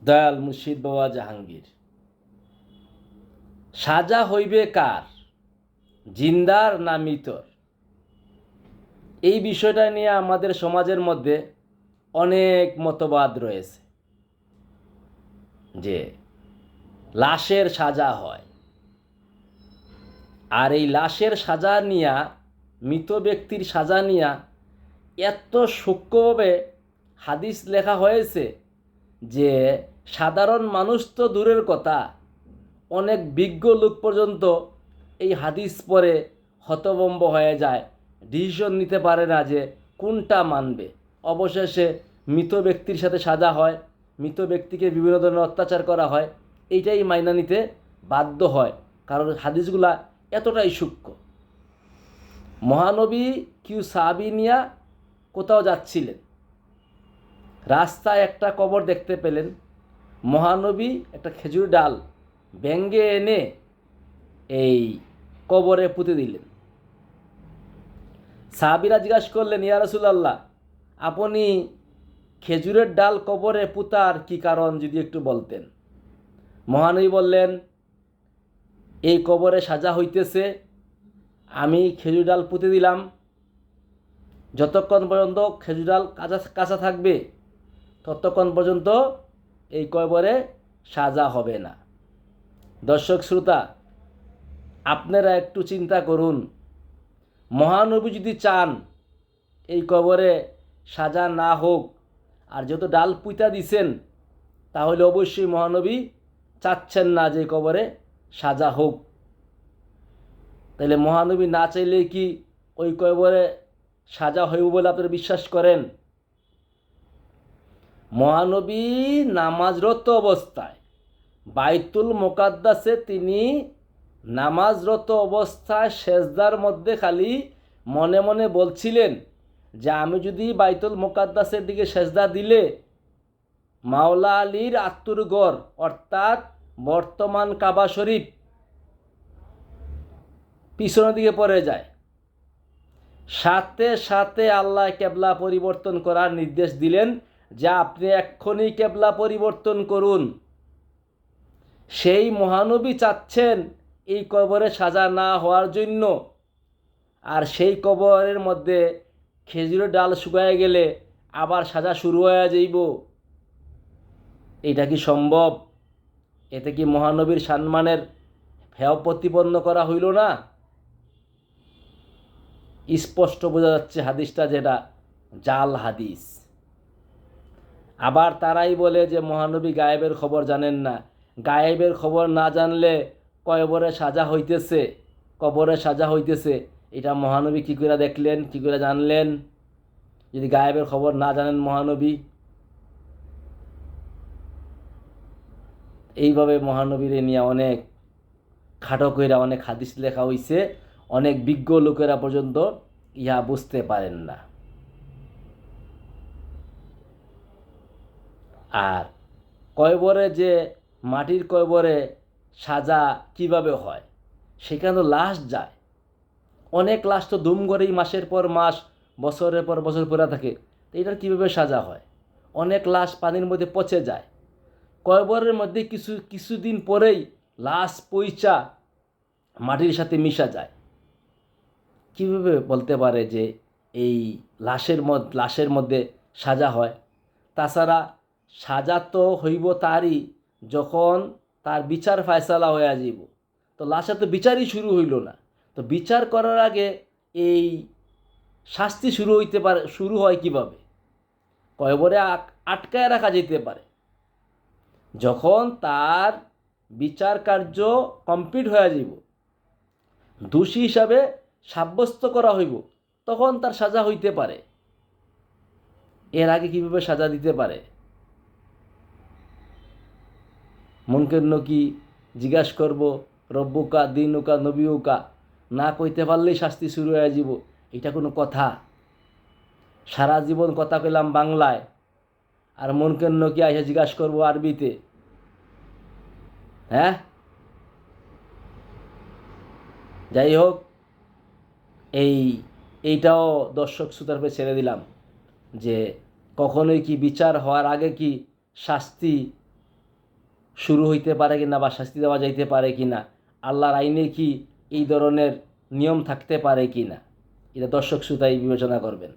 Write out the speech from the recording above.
দয়াল মুর্শিদ বাবা জাহাঙ্গীর। সাজা হইবে কার, জিন্দার না মৃতর? এই বিষয়টা নিয়ে আমাদের সমাজের মধ্যে অনেক মতবাদ রয়েছে যে লাশের সাজা হয়, আর এই লাশের সাজা নিয়া, মৃত ব্যক্তির সাজা নিয়া এত সূক্ষ্মভাবে হাদিস লেখা হয়েছে যে সাধারণ মানুষ তো দূরের কথা, অনেক বিজ্ঞ লোক পর্যন্ত এই হাদিস পড়ে হতভম্ব হয়ে যায়, ডিসিশন নিতে পারে না যে কোনটা মানবে। অবশেষে মৃত ব্যক্তির সাথে সাজা হয়, মৃত ব্যক্তিকে বিভিন্ন ধরনের অত্যাচার করা হয়, এইটাই মাইনা নিতে বাধ্য হয়, কারণ হাদিসগুলা এতটাই সূক্ষ্ম। মহানবী কিউ সাহাবী নিয়া কোথাও যাচ্ছিলেন, রাস্তায় একটা কবর দেখতে পেলেন। মহানবী একটা খেজুর ডাল ভেঙ্গে এনে এই কবরে পুঁতে দিলেন। সাহাবীরা জিজ্ঞাসা করলেন, ইয়া রাসূলুল্লাহ, আপনি খেজুরের ডাল কবরে পুঁতার কি কারণ যদি একটু বলতেন। মহানবী বললেন, এই কবরে সাজা হইতেছে, আমি খেজুর ডাল পুঁতে দিলাম, যতক্ষণ পর্যন্ত খেজুর ডাল কাঁচা থাকবে ততক্ষণ পর্যন্ত এই কবরে সাজা হবে না। দর্শক শ্রোতা, আপনারা একটু চিন্তা করুন, মহানবী যদি চান এই কবরে সাজা না হোক, আর যত ডাল পুঁতা দিছেন, তাহলে অবশ্যই মহানবী চাচ্ছেন না যে কবরে সাজা হোক। তাহলে মহানবী না চাইলে কি ওই কবরে সাজা হইব বলে আপনারা বিশ্বাস করেন? মহানবী নামাজরত অবস্থায় বাইতুল মুকাদ্দাসে তিনি নামাজরত অবস্থায় সেজদার মধ্যে খালি মনে মনে বলছিলেন যে আমি যদি বাইতুল মুকাদ্দাসের দিকে সেজদা দিলে মাওলা আলীর আত্মুর গড় অর্থাৎ বর্তমান কাবা শরীফ পিছনের দিকে পড়ে যায়। সাথে সাথে আল্লাহ কেবলা পরিবর্তন করার নির্দেশ দিলেন যে আপনি এক্ষুনি কেবলা পরিবর্তন করুন। সেই মহানবী চাচ্ছেন এই কবরে সাজা না হওয়ার জন্য, আর সেই কবরের মধ্যে খেজুরের ডাল শুকায় গেলে আবার সাজা শুরু হয়ে যাইব। এটা কি সম্ভব? এতে কি মহানবীর সম্মানের হেয় প্রতিপন্ন করা হইল না? স্পষ্ট বোঝা যাচ্ছে হাদিসটা যেটা জাল হাদিস। আবার তারাই বলে যে মহানবী গায়েবের খবর জানেন না। গায়েবের খবর না জানলে কবরে সাজা হইতেছে এটা মহানবী কী করে দেখলেন, কী করে জানলেন, যদি গায়েবের খবর না জানেন মহানবী? এইভাবে মহানবীরে নিয়ে অনেক খাটো কইরা অনেক হাদিস লেখা হইছে, অনেক বিজ্ঞ লোকেরা পর্যন্ত ইহা বুঝতে পারেন না। আর কয়বরে যে মাটির কয়বরে সাজা কিভাবে হয়, সেখানে তো লাশ যায়, অনেক লাশ তো দুম করেই মাসের পর মাস, বছরের পর বছর পরে থাকে। তো এটার কীভাবে সাজা হয়? অনেক লাশ পানির মধ্যে পচে যায়, কয়বরের মধ্যে কিছুদিন পরেই লাশ পইচা মাটির সাথে মিশা যায়। কীভাবে বলতে পারে যে এই লাশের মধ্যে সাজা হয়? তাছাড়া সাজা তো হইব তারই যখন তার বিচার ফায়সালা হয়ে যাইব। তো লাশের তো বিচারই শুরু হইল না, তো বিচার করার আগে এই শাস্তি শুরু হয় কিভাবে? কয়বরে আটকায় রাখা যেতে পারে, যখন তার বিচার কার্য কমপ্লিট হয়ে যাইব, দোষী হিসাবে সাব্যস্ত করা হইব, তখন তার সাজা হইতে পারে। এর আগে কিভাবে সাজা দিতে পারে? মুনকার নকির জিজ্ঞাসা করব, রব্বুকা দিনুকা নবীউকা, না কইতে পারলেই শাস্তি শুরু হয়ে যাব, এটা কোনো কথা? সারা জীবন কথা কইলাম বাংলায়, আর মুনকার নকি এসে জিজ্ঞাসা করব আরবিতে? হ্যাঁ, যাই হোক, এইটাও দর্শক শ্রোতার উপরে ছেড়ে দিলাম যে কখনোই কি বিচার হওয়ার আগে কি শাস্তি শুরু হইতে পারে কিনা বা শাস্তি দেওয়া যাইতে পারে কিনা, আল্লাহর আইনে কি এই ধরনের নিয়ম থাকতে পারে কিনা, এটা দর্শক শ্রোতাই বিবেচনা করবেন।